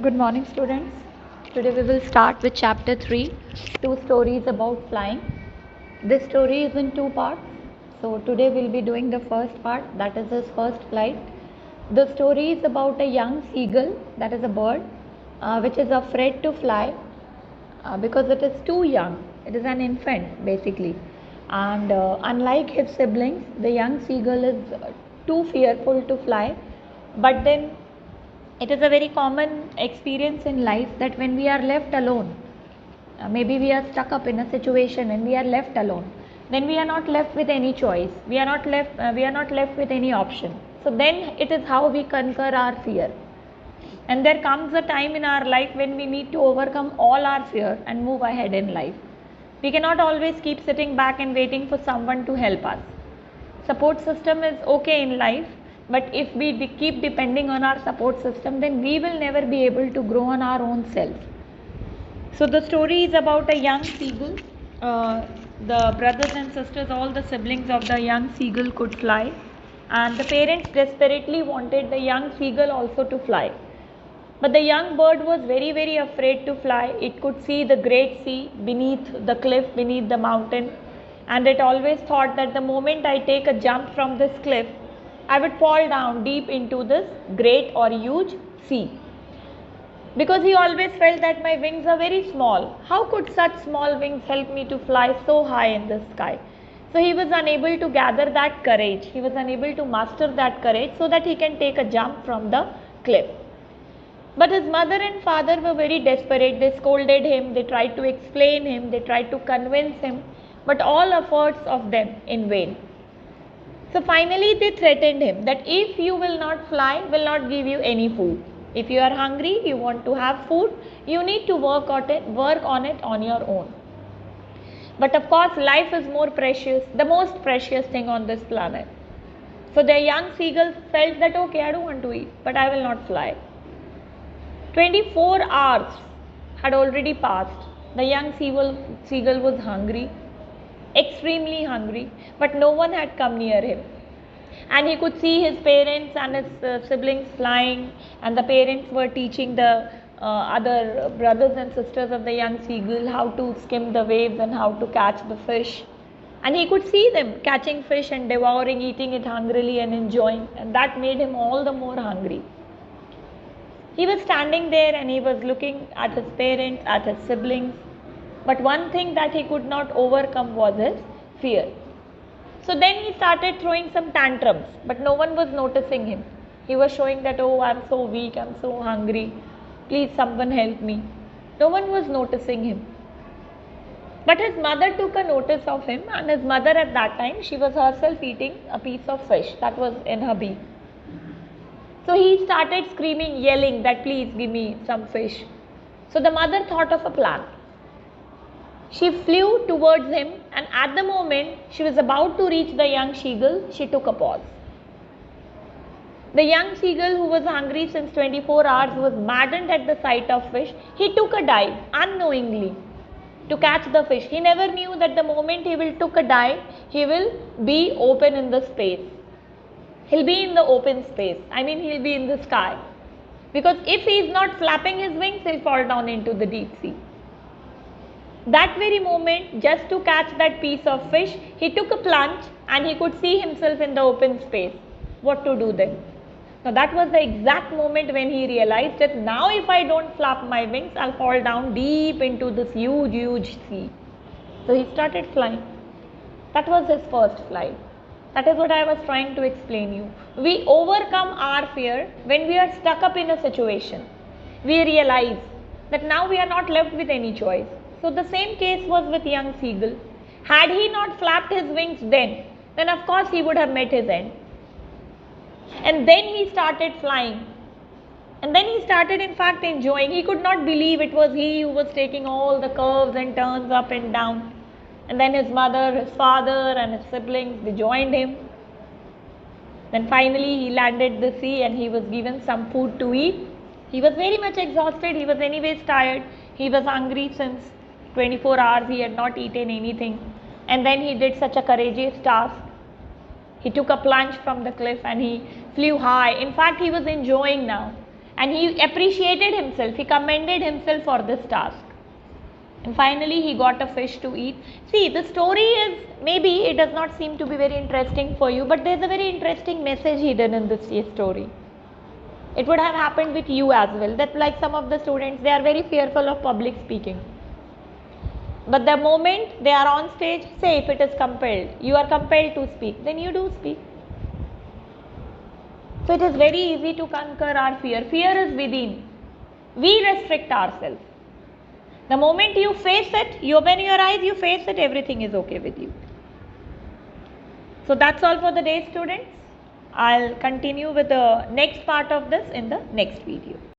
Good morning, students. Today we will start with chapter 3, two stories about flying. This story is in two parts. So today we'll be doing the first part, that is his first flight. The story is about a young seagull, that is a bird, which is afraid to fly because it is too young. It is an infant basically. And unlike his siblings, the young seagull is too fearful to fly. But then it is a very common experience in life that when we are left alone, maybe we are stuck up in a situation and we are left alone, then we are not left with any choice. We are not left with any option. So then it is how we conquer our fear. And there comes a time in our life when we need to overcome all our fear and move ahead in life. We cannot always keep sitting back and waiting for someone to help us. Support system is okay in life, but if we keep depending on our support system, then we will never be able to grow on our own self. So the story is about a young seagull. The brothers and sisters, all the siblings of the young seagull could fly, and the parents desperately wanted the young seagull also to fly. But the young bird was very, very afraid to fly. It could see the great sea beneath the cliff, beneath the mountain, and it always thought that the moment I take a jump from this cliff, I would fall down deep into this great or huge sea. Because he always felt that my wings are very small. How could such small wings help me to fly so high in the sky? So he was unable to gather that courage. He was unable to master that courage so that he can take a jump from the cliff. But his mother and father were very desperate. They scolded him, they tried to explain him, they tried to convince him, but all efforts of them in vain. So finally they threatened him that if you will not fly, will not give you any food. If you are hungry, you want to have food, you need to work on it on your own. But of course, life is more precious, the most precious thing on this planet. So the young seagull felt that okay, I don't want to eat, but I will not fly. 24 hours had already passed. The young seagull was hungry, extremely hungry, but no one had come near him. And he could see his parents and his siblings flying, and the parents were teaching the other brothers and sisters of the young seagull how to skim the waves and how to catch the fish. And he could see them catching fish and devouring, eating it hungrily and enjoying, and that made him all the more hungry. He was standing there and he was looking at his parents, at his siblings. But one thing that he could not overcome was his fear. So then he started throwing some tantrums, but no one was noticing him. He was showing that, oh, I'm so weak, I'm so hungry. Please, someone help me. No one was noticing him. But his mother took a notice of him, and his mother at that time, she was herself eating a piece of fish that was in her beak. So he started screaming, yelling that please give me some fish. So the mother thought of a plan. She flew towards him, and at the moment she was about to reach the young seagull, she took a pause. The young seagull, who was hungry since 24 hours, was maddened at the sight of fish. He took a dive unknowingly to catch the fish. He never knew that the moment he will took a dive, he will be open in the space. He'll be in the open space. He'll be in the sky. Because if he is not flapping his wings, he'll fall down into the deep sea. That very moment, just to catch that piece of fish, he took a plunge and he could see himself in the open space. What to do then? Now that was the exact moment when he realized that now if I don't flap my wings, I'll fall down deep into this huge, huge sea. So he started flying. That was his first flight. That is what I was trying to explain you. We overcome our fear when we are stuck up in a situation. We realize that now we are not left with any choice. So the same case was with young seagull. Had he not flapped his wings then of course he would have met his end. And then he started flying. And then he started in fact enjoying. He could not believe it was he who was taking all the curves and turns up and down. And then his mother, his father and his siblings, they joined him. Then finally he landed the sea and he was given some food to eat. He was very much exhausted. He was anyways tired. He was hungry since 24 hours. He had not eaten anything. And then he did such a courageous task. He took a plunge from the cliff and he flew high. In fact, he was enjoying now. And he appreciated himself, he commended himself for this task. And finally he got a fish to eat. See, the story is, maybe it does not seem to be very interesting for you, but there is a very interesting message hidden in this story. It would have happened with you as well, that like some of the students, they are very fearful of public speaking. But the moment they are on stage, say if it is compelled, you are compelled to speak, then you do speak. So it is very easy to conquer our fear. Fear is within. We restrict ourselves. The moment you face it, you open your eyes, you face it, everything is okay with you. So that's all for the day, students. I'll continue with the next part of this in the next video.